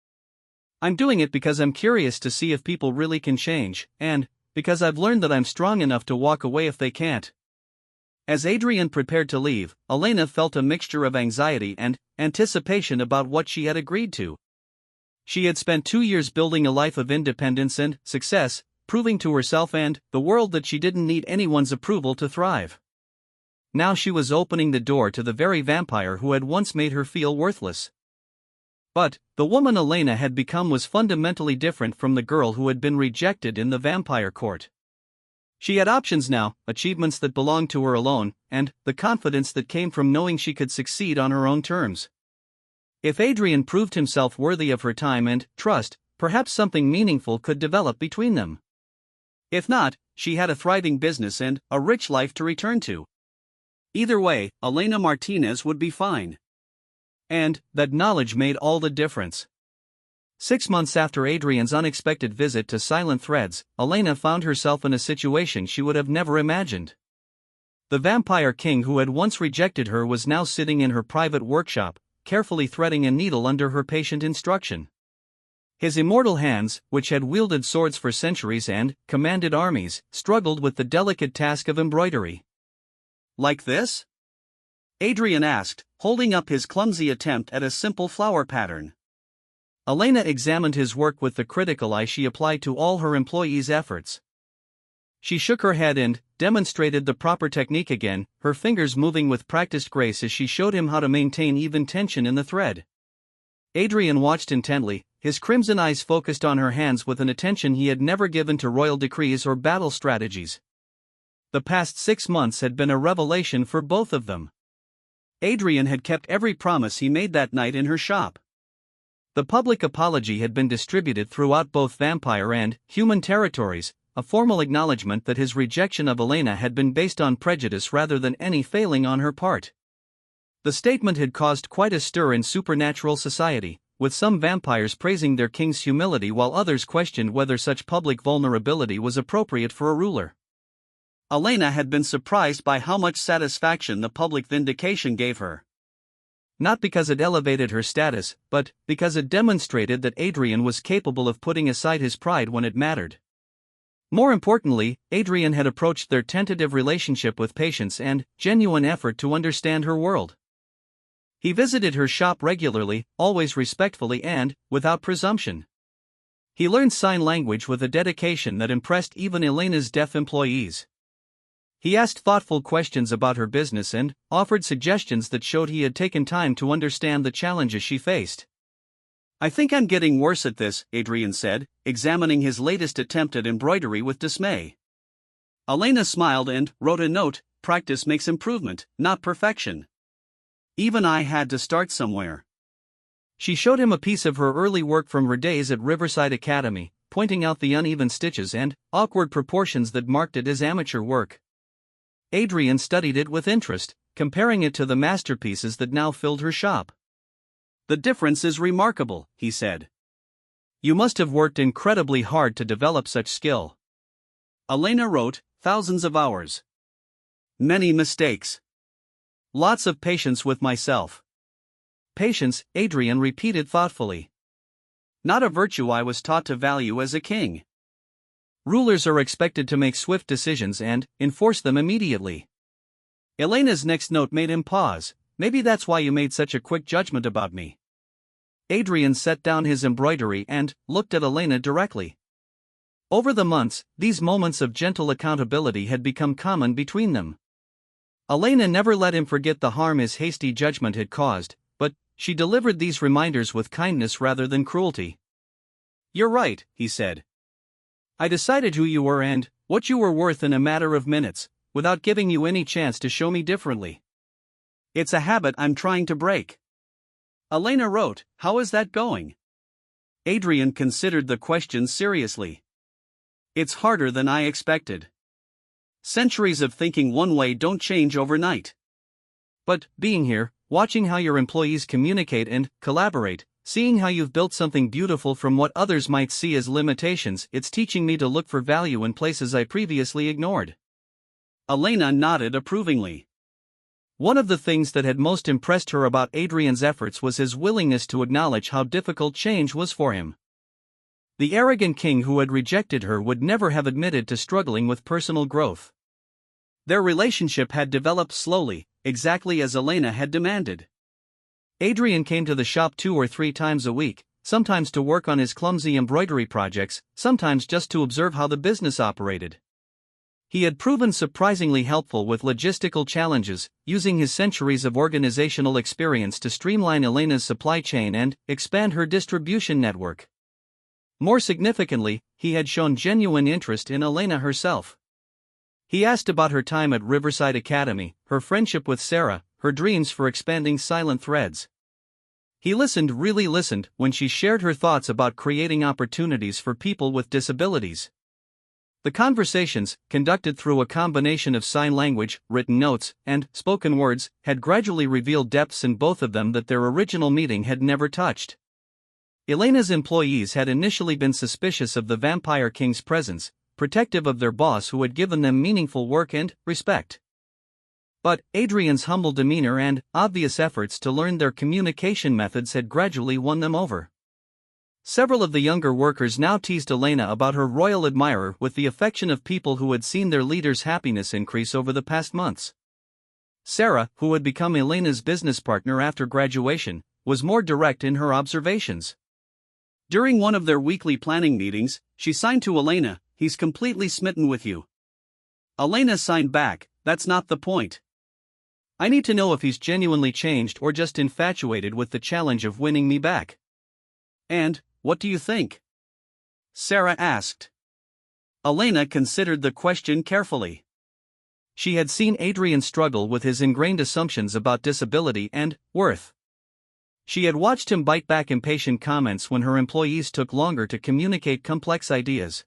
I'm doing it because I'm curious to see if people really can change, and because I've learned that I'm strong enough to walk away if they can't. As Adrian prepared to leave, Elena felt a mixture of anxiety and anticipation about what she had agreed to. She had spent 2 years building a life of independence and success, proving to herself and the world that she didn't need anyone's approval to thrive. Now she was opening the door to the very vampire who had once made her feel worthless. But the woman Elena had become was fundamentally different from the girl who had been rejected in the vampire court. She had options now, achievements that belonged to her alone, and the confidence that came from knowing she could succeed on her own terms. If Adrian proved himself worthy of her time and trust, perhaps something meaningful could develop between them. If not, she had a thriving business and a rich life to return to. Either way, Elena Martinez would be fine. And that knowledge made all the difference. 6 months after Adrian's unexpected visit to Silent Threads, Elena found herself in a situation she would have never imagined. The vampire king who had once rejected her was now sitting in her private workshop, carefully threading a needle under her patient instruction. His immortal hands, which had wielded swords for centuries and commanded armies, struggled with the delicate task of embroidery. Like this? Adrian asked, holding up his clumsy attempt at a simple flower pattern. Elena examined his work with the critical eye she applied to all her employees' efforts. She shook her head and demonstrated the proper technique again, her fingers moving with practiced grace as she showed him how to maintain even tension in the thread. Adrian watched intently, his crimson eyes focused on her hands with an attention he had never given to royal decrees or battle strategies. The past 6 months had been a revelation for both of them. Adrian had kept every promise he made that night in her shop. The public apology had been distributed throughout both vampire and human territories, a formal acknowledgement that his rejection of Elena had been based on prejudice rather than any failing on her part. The statement had caused quite a stir in supernatural society, with some vampires praising their king's humility while others questioned whether such public vulnerability was appropriate for a ruler. Elena had been surprised by how much satisfaction the public vindication gave her. Not because it elevated her status, but because it demonstrated that Adrian was capable of putting aside his pride when it mattered. More importantly, Adrian had approached their tentative relationship with patience and genuine effort to understand her world. He visited her shop regularly, always respectfully and without presumption. He learned sign language with a dedication that impressed even Elena's deaf employees. He asked thoughtful questions about her business and offered suggestions that showed he had taken time to understand the challenges she faced. "I think I'm getting worse at this," Adrian said, examining his latest attempt at embroidery with dismay. Elena smiled and wrote a note, "Practice makes improvement, not perfection. Even I had to start somewhere." She showed him a piece of her early work from her days at Riverside Academy, pointing out the uneven stitches and awkward proportions that marked it as amateur work. Adrian studied it with interest, comparing it to the masterpieces that now filled her shop. "The difference is remarkable," he said. "You must have worked incredibly hard to develop such skill." Elena wrote, "Thousands of hours. Many mistakes. Lots of patience with myself." "Patience," Adrian repeated thoughtfully. "Not a virtue I was taught to value as a king. Rulers are expected to make swift decisions and enforce them immediately." Elena's next note made him pause. "Maybe that's why you made such a quick judgment about me." Adrian set down his embroidery and looked at Elena directly. Over the months, these moments of gentle accountability had become common between them. Elena never let him forget the harm his hasty judgment had caused, but she delivered these reminders with kindness rather than cruelty. "You're right," he said. "I decided who you were and what you were worth in a matter of minutes, without giving you any chance to show me differently. It's a habit I'm trying to break." Elena wrote, "How is that going?" Adrian considered the question seriously. "It's harder than I expected. Centuries of thinking one way don't change overnight. But being here, watching how your employees communicate and collaborate, seeing how you've built something beautiful from what others might see as limitations, it's teaching me to look for value in places I previously ignored." Elena nodded approvingly. One of the things that had most impressed her about Adrian's efforts was his willingness to acknowledge how difficult change was for him. The arrogant king who had rejected her would never have admitted to struggling with personal growth. Their relationship had developed slowly, exactly as Elena had demanded. Adrian came to the shop 2 or 3 times a week, sometimes to work on his clumsy embroidery projects, sometimes just to observe how the business operated. He had proven surprisingly helpful with logistical challenges, using his centuries of organizational experience to streamline Elena's supply chain and expand her distribution network. More significantly, he had shown genuine interest in Elena herself. He asked about her time at Riverside Academy, her friendship with Sarah, her dreams for expanding Silent Threads. He really listened when she shared her thoughts about creating opportunities for people with disabilities. The conversations, conducted through a combination of sign language, written notes, and spoken words, had gradually revealed depths in both of them that their original meeting had never touched. Elena's employees had initially been suspicious of the Vampire King's presence, protective of their boss who had given them meaningful work and respect. But Adrian's humble demeanor and obvious efforts to learn their communication methods had gradually won them over. Several of the younger workers now teased Elena about her royal admirer with the affection of people who had seen their leader's happiness increase over the past months. Sarah, who had become Elena's business partner after graduation, was more direct in her observations. During one of their weekly planning meetings, she signed to Elena, "He's completely smitten with you." Elena signed back, "That's not the point. I need to know if he's genuinely changed or just infatuated with the challenge of winning me back." "And what do you think?" Sarah asked. Elena considered the question carefully. She had seen Adrian struggle with his ingrained assumptions about disability and worth. She had watched him bite back impatient comments when her employees took longer to communicate complex ideas.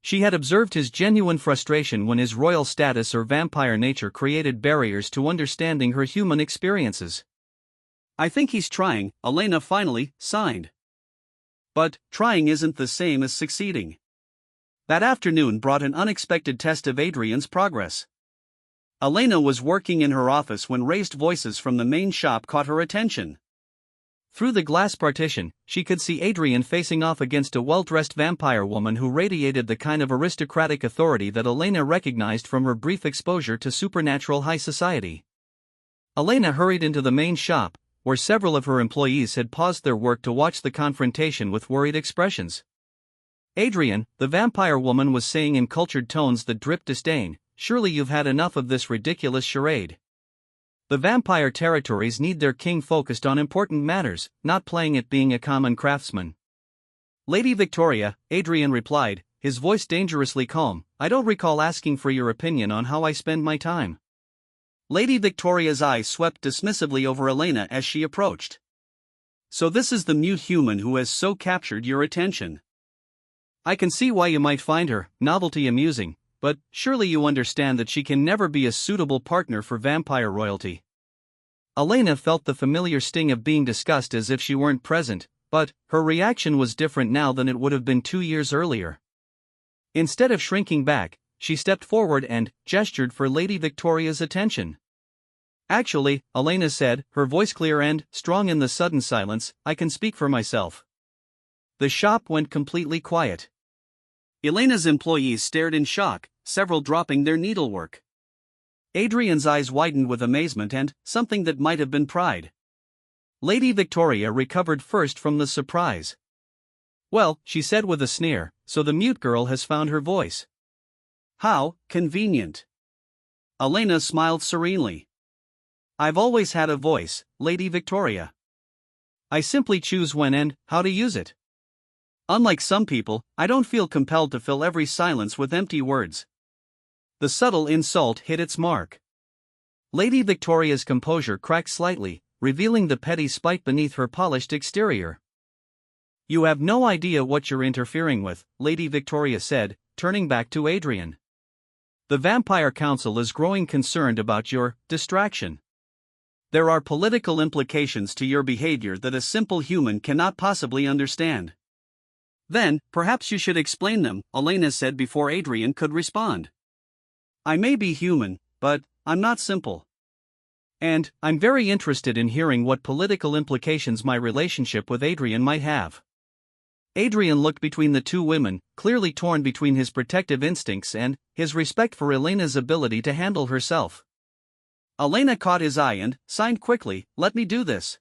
She had observed his genuine frustration when his royal status or vampire nature created barriers to understanding her human experiences. I think he's trying, Elena finally signed. But trying isn't the same as succeeding. That afternoon brought an unexpected test of Adrian's progress. Elena was working in her office when raised voices from the main shop caught her attention. Through the glass partition, she could see Adrian facing off against a well-dressed vampire woman who radiated the kind of aristocratic authority that Elena recognized from her brief exposure to supernatural high society. Elena hurried into the main shop, where several of her employees had paused their work to watch the confrontation with worried expressions. "Adrian," the vampire woman was saying in cultured tones that dripped disdain, "surely you've had enough of this ridiculous charade. The vampire territories need their king focused on important matters, not playing at being a common craftsman." "Lady Victoria," Adrian replied, his voice dangerously calm, "I don't recall asking for your opinion on how I spend my time." Lady Victoria's eyes swept dismissively over Elena as she approached. "So this is the mute human who has so captured your attention. I can see why you might find her novelty amusing, but surely you understand that she can never be a suitable partner for vampire royalty." Elena felt the familiar sting of being discussed as if she weren't present, but her reaction was different now than it would have been 2 years earlier. Instead of shrinking back, she stepped forward and gestured for Lady Victoria's attention. "Actually," Elena said, her voice clear and strong in the sudden silence, "I can speak for myself." The shop went completely quiet. Elena's employees stared in shock, several dropping their needlework. Adrian's eyes widened with amazement and something that might have been pride. Lady Victoria recovered first from the surprise. "Well," she said with a sneer, "so the mute girl has found her voice. How convenient." Elena smiled serenely. "I've always had a voice, Lady Victoria. I simply choose when and how to use it. Unlike some people, I don't feel compelled to fill every silence with empty words." The subtle insult hit its mark. Lady Victoria's composure cracked slightly, revealing the petty spite beneath her polished exterior. "You have no idea what you're interfering with," Lady Victoria said, turning back to Adrian. "The Vampire Council is growing concerned about your distraction. There are political implications to your behavior that a simple human cannot possibly understand." "Then, perhaps you should explain them," Elena said before Adrian could respond. "I may be human, but I'm not simple. And I'm very interested in hearing what political implications my relationship with Adrian might have." Adrian looked between the two women, clearly torn between his protective instincts and his respect for Elena's ability to handle herself. Elena caught his eye and signed quickly, "Let me do this."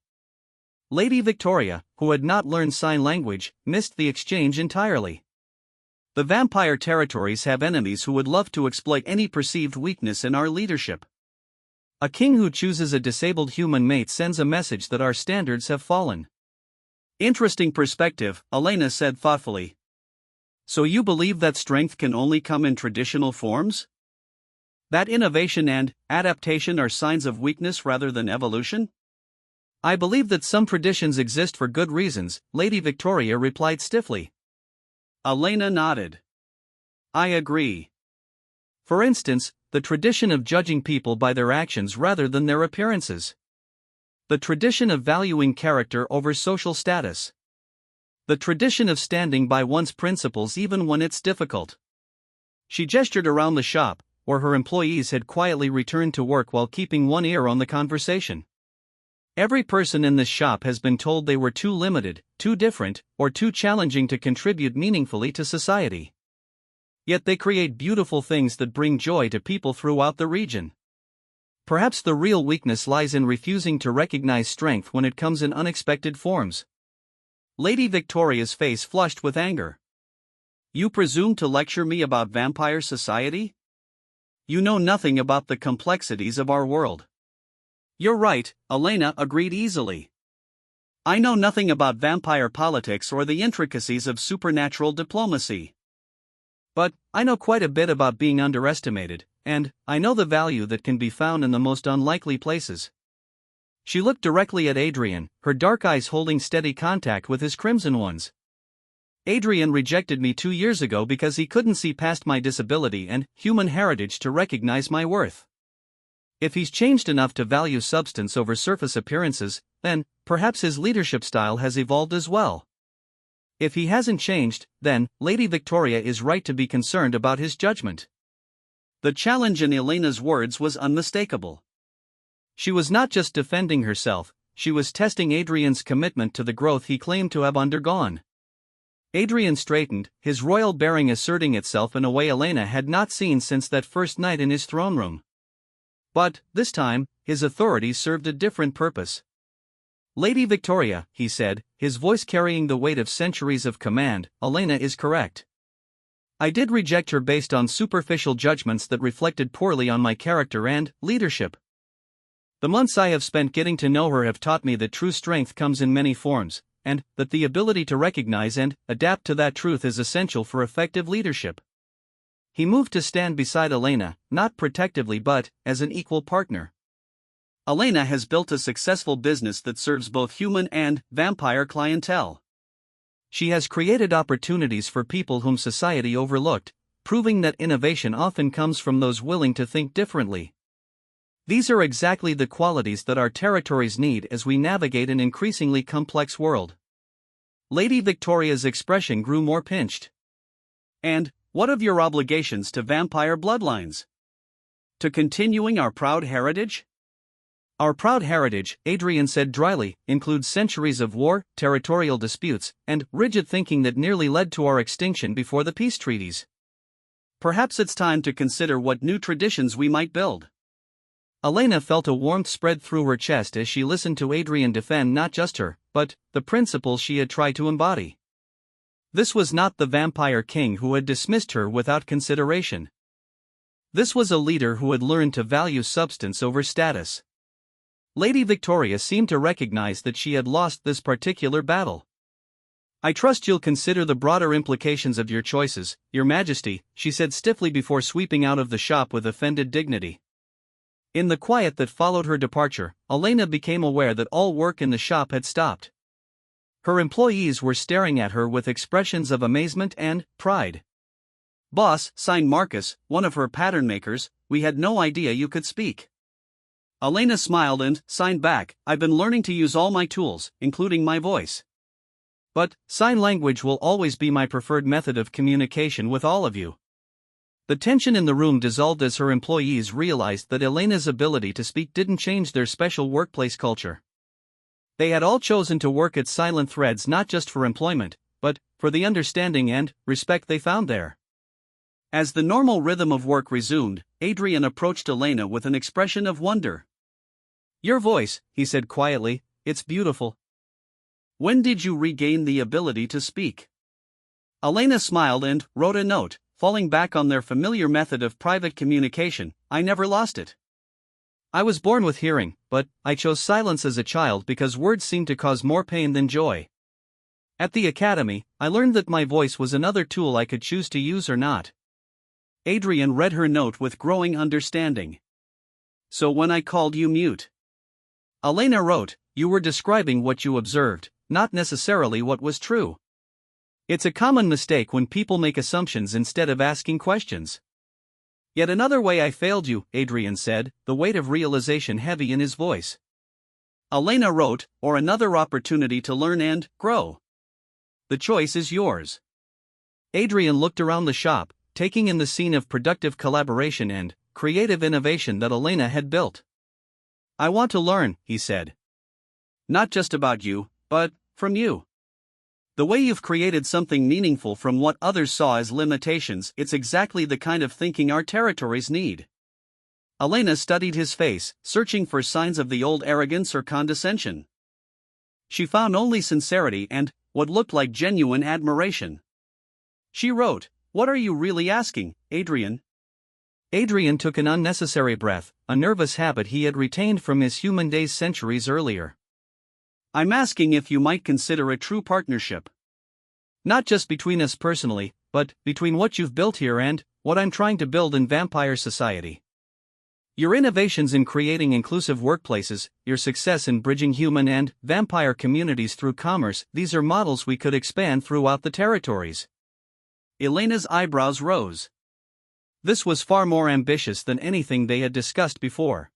Lady Victoria, who had not learned sign language, missed the exchange entirely. The vampire territories have enemies who would love to exploit any perceived weakness in our leadership. A king who chooses a disabled human mate sends a message that our standards have fallen. "Interesting perspective," Elena said thoughtfully. "So you believe that strength can only come in traditional forms? That innovation and adaptation are signs of weakness rather than evolution?" "I believe that some traditions exist for good reasons," Lady Victoria replied stiffly. Elena nodded. "I agree. For instance, the tradition of judging people by their actions rather than their appearances. The tradition of valuing character over social status. The tradition of standing by one's principles even when it's difficult." She gestured around the shop, where her employees had quietly returned to work while keeping one ear on the conversation. "Every person in this shop has been told they were too limited, too different, or too challenging to contribute meaningfully to society. Yet they create beautiful things that bring joy to people throughout the region. Perhaps the real weakness lies in refusing to recognize strength when it comes in unexpected forms." Lady Victoria's face flushed with anger. "You presume to lecture me about vampire society? You know nothing about the complexities of our world." "You're right," Elena agreed easily. "I know nothing about vampire politics or the intricacies of supernatural diplomacy. But I know quite a bit about being underestimated, and I know the value that can be found in the most unlikely places." She looked directly at Adrian, her dark eyes holding steady contact with his crimson ones. "Adrian rejected me 2 years ago because he couldn't see past my disability and human heritage to recognize my worth. If he's changed enough to value substance over surface appearances, then perhaps his leadership style has evolved as well. If he hasn't changed, then Lady Victoria is right to be concerned about his judgment. The challenge in Elena's words was unmistakable. She was not just defending herself, she was testing Adrian's commitment to the growth he claimed to have undergone. Adrian straightened, his royal bearing asserting itself in a way Elena had not seen since that first night in his throne room. But, this time, his authority served a different purpose. "Lady Victoria," he said, his voice carrying the weight of centuries of command, "Elena is correct. I did reject her based on superficial judgments that reflected poorly on my character and leadership. The months I have spent getting to know her have taught me that true strength comes in many forms, and that the ability to recognize and adapt to that truth is essential for effective leadership." He moved to stand beside Elena, not protectively but as an equal partner. Elena has built a successful business that serves both human and vampire clientele. She has created opportunities for people whom society overlooked, proving that innovation often comes from those willing to think differently. These are exactly the qualities that our territories need as we navigate an increasingly complex world. Lady Victoria's expression grew more pinched. "And what of your obligations to vampire bloodlines? To continuing our proud heritage?" "Our proud heritage," Adrian said dryly, "includes centuries of war, territorial disputes, and rigid thinking that nearly led to our extinction before the peace treaties. Perhaps it's time to consider what new traditions we might build." Elena felt a warmth spread through her chest as she listened to Adrian defend not just her, but the principles she had tried to embody. This was not the vampire king who had dismissed her without consideration. This was a leader who had learned to value substance over status. Lady Victoria seemed to recognize that she had lost this particular battle. "I trust you'll consider the broader implications of your choices, Your Majesty," she said stiffly before sweeping out of the shop with offended dignity. In the quiet that followed her departure, Elena became aware that all work in the shop had stopped. Her employees were staring at her with expressions of amazement and pride. "Boss," signed Marcus, one of her pattern makers, "we had no idea you could speak." Elena smiled and signed back, "I've been learning to use all my tools, including my voice. But sign language will always be my preferred method of communication with all of you." The tension in the room dissolved as her employees realized that Elena's ability to speak didn't change their special workplace culture. They had all chosen to work at Silent Threads not just for employment, but for the understanding and respect they found there. As the normal rhythm of work resumed, Adrian approached Elena with an expression of wonder. "Your voice," he said quietly, "it's beautiful. When did you regain the ability to speak?" Elena smiled and wrote a note, falling back on their familiar method of private communication. "I never lost it. I was born with hearing, but I chose silence as a child because words seemed to cause more pain than joy. At the academy, I learned that my voice was another tool I could choose to use or not." Adrian read her note with growing understanding. "So when I called you mute?" Elena wrote, "You were describing what you observed, not necessarily what was true. It's a common mistake when people make assumptions instead of asking questions." "Yet another way I failed you," Adrian said, the weight of realization heavy in his voice. Elena wrote, "Or another opportunity to learn and grow. The choice is yours." Adrian looked around the shop, taking in the scene of productive collaboration and creative innovation that Elena had built. "I want to learn," he said. "Not just about you, but from you. The way you've created something meaningful from what others saw as limitations, it's exactly the kind of thinking our territories need." Elena studied his face, searching for signs of the old arrogance or condescension. She found only sincerity and what looked like genuine admiration. She wrote, "What are you really asking, Adrian?" Adrian took an unnecessary breath, a nervous habit he had retained from his human days centuries earlier. "I'm asking if you might consider a true partnership. Not just between us personally, but between what you've built here and what I'm trying to build in vampire society. Your innovations in creating inclusive workplaces, your success in bridging human and vampire communities through commerce, these are models we could expand throughout the territories." Elena's eyebrows rose. This was far more ambitious than anything they had discussed before.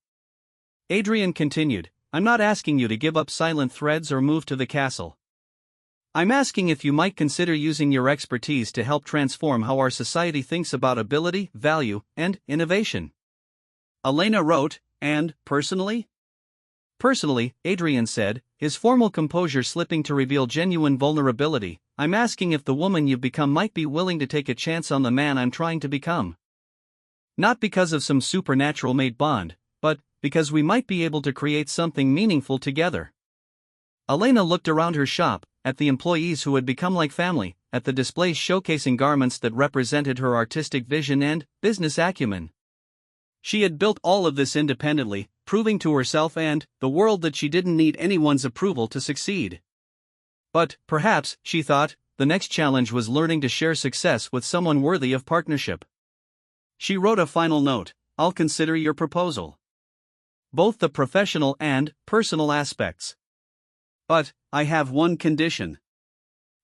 Adrian continued, I'm not asking you to give up silent threads or move to the castle. I'm asking if you might consider using your expertise to help transform how our society thinks about ability, value, and innovation. Elena wrote, and, personally? Personally, Adrian said, his formal composure slipping to reveal genuine vulnerability, I'm asking if the woman you've become might be willing to take a chance on the man I'm trying to become. Not because of some supernatural mate bond, but because we might be able to create something meaningful together. Elena looked around her shop, at the employees who had become like family, at the displays showcasing garments that represented her artistic vision and business acumen. She had built all of this independently, proving to herself and the world that she didn't need anyone's approval to succeed. But, perhaps, she thought, the next challenge was learning to share success with someone worthy of partnership. She wrote a final note, I'll consider your proposal. Both the professional and personal aspects. But, I have one condition.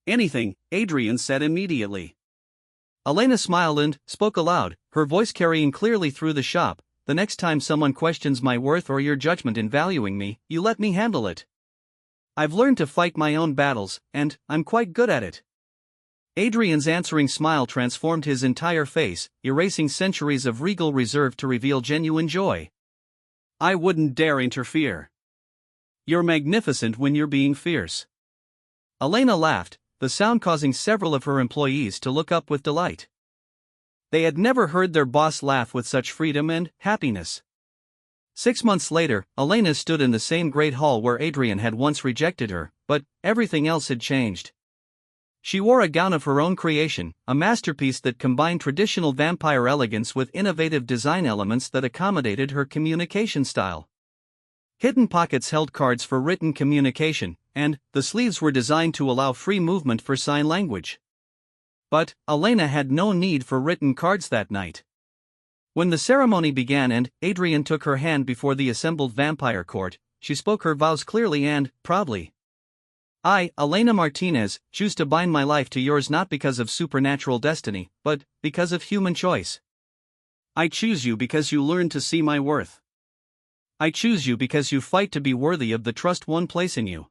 Anything, Adrian said immediately. Elena smiled and spoke aloud, her voice carrying clearly through the shop, the next time someone questions my worth or your judgment in valuing me, you let me handle it. I've learned to fight my own battles, and I'm quite good at it. Adrian's answering smile transformed his entire face, erasing centuries of regal reserve to reveal genuine joy. I wouldn't dare interfere. You're magnificent when you're being fierce. Elena laughed, the sound causing several of her employees to look up with delight. They had never heard their boss laugh with such freedom and happiness. 6 months later, Elena stood in the same great hall where Adrian had once rejected her, but everything else had changed. She wore a gown of her own creation, a masterpiece that combined traditional vampire elegance with innovative design elements that accommodated her communication style. Hidden pockets held cards for written communication, and the sleeves were designed to allow free movement for sign language. But Elena had no need for written cards that night. When the ceremony began and Adrian took her hand before the assembled vampire court, she spoke her vows clearly and proudly. I, Elena Martinez, choose to bind my life to yours not because of supernatural destiny, but because of human choice. I choose you because you learned to see my worth. I choose you because you fight to be worthy of the trust one place in you.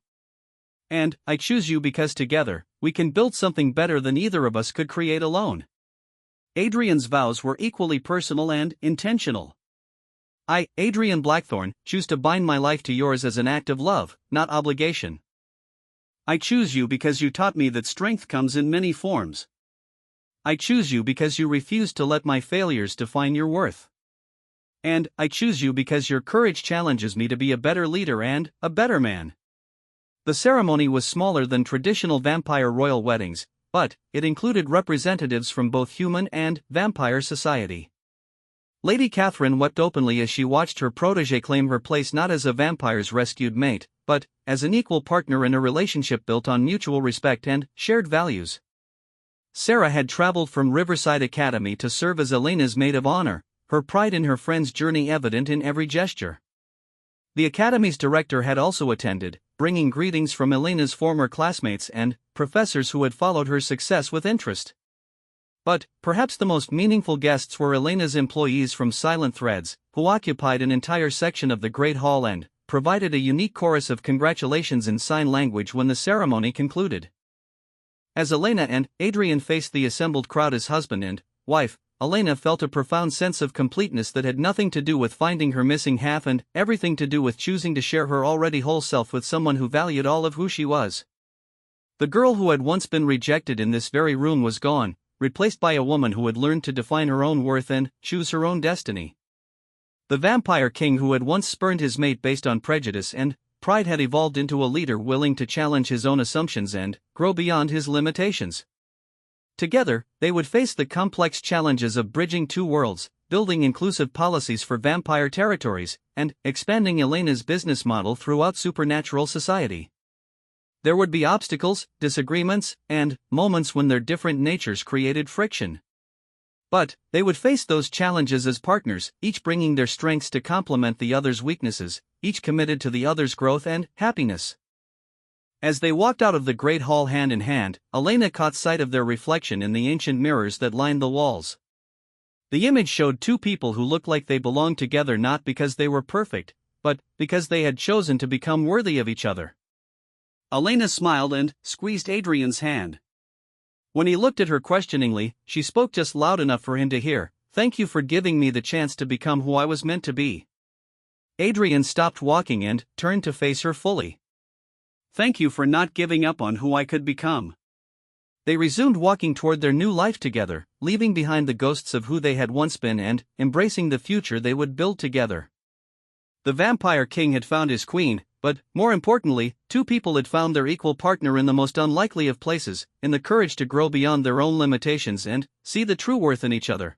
And I choose you because together, we can build something better than either of us could create alone. Adrian's vows were equally personal and intentional. I, Adrian Blackthorne, choose to bind my life to yours as an act of love, not obligation. I choose you because you taught me that strength comes in many forms. I choose you because you refuse to let my failures define your worth. And I choose you because your courage challenges me to be a better leader and a better man. The ceremony was smaller than traditional vampire royal weddings, but it included representatives from both human and vampire society. Lady Catherine wept openly as she watched her protégé claim her place not as a vampire's rescued mate, but as an equal partner in a relationship built on mutual respect and shared values. Sarah had traveled from Riverside Academy to serve as Elena's maid of honor, her pride in her friend's journey evident in every gesture. The Academy's director had also attended, bringing greetings from Elena's former classmates and professors who had followed her success with interest. But perhaps the most meaningful guests were Elena's employees from Silent Threads, who occupied an entire section of the Great Hall and provided a unique chorus of congratulations in sign language when the ceremony concluded. As Elena and Adrian faced the assembled crowd as husband and wife, Elena felt a profound sense of completeness that had nothing to do with finding her missing half and everything to do with choosing to share her already whole self with someone who valued all of who she was. The girl who had once been rejected in this very room was gone, replaced by a woman who had learned to define her own worth and choose her own destiny. The vampire king who had once spurned his mate based on prejudice and pride had evolved into a leader willing to challenge his own assumptions and grow beyond his limitations. Together, they would face the complex challenges of bridging two worlds, building inclusive policies for vampire territories, and expanding Elena's business model throughout supernatural society. There would be obstacles, disagreements, and moments when their different natures created friction. But they would face those challenges as partners, each bringing their strengths to complement the other's weaknesses, each committed to the other's growth and happiness. As they walked out of the great hall hand in hand, Elena caught sight of their reflection in the ancient mirrors that lined the walls. The image showed two people who looked like they belonged together not because they were perfect, but because they had chosen to become worthy of each other. Elena smiled and squeezed Adrian's hand. When he looked at her questioningly, she spoke just loud enough for him to hear, "Thank you for giving me the chance to become who I was meant to be." Adrian stopped walking and turned to face her fully. "Thank you for not giving up on who I could become." They resumed walking toward their new life together, leaving behind the ghosts of who they had once been and embracing the future they would build together. The Vampire King had found his queen, but, more importantly, two people had found their equal partner in the most unlikely of places, in the courage to grow beyond their own limitations and see the true worth in each other.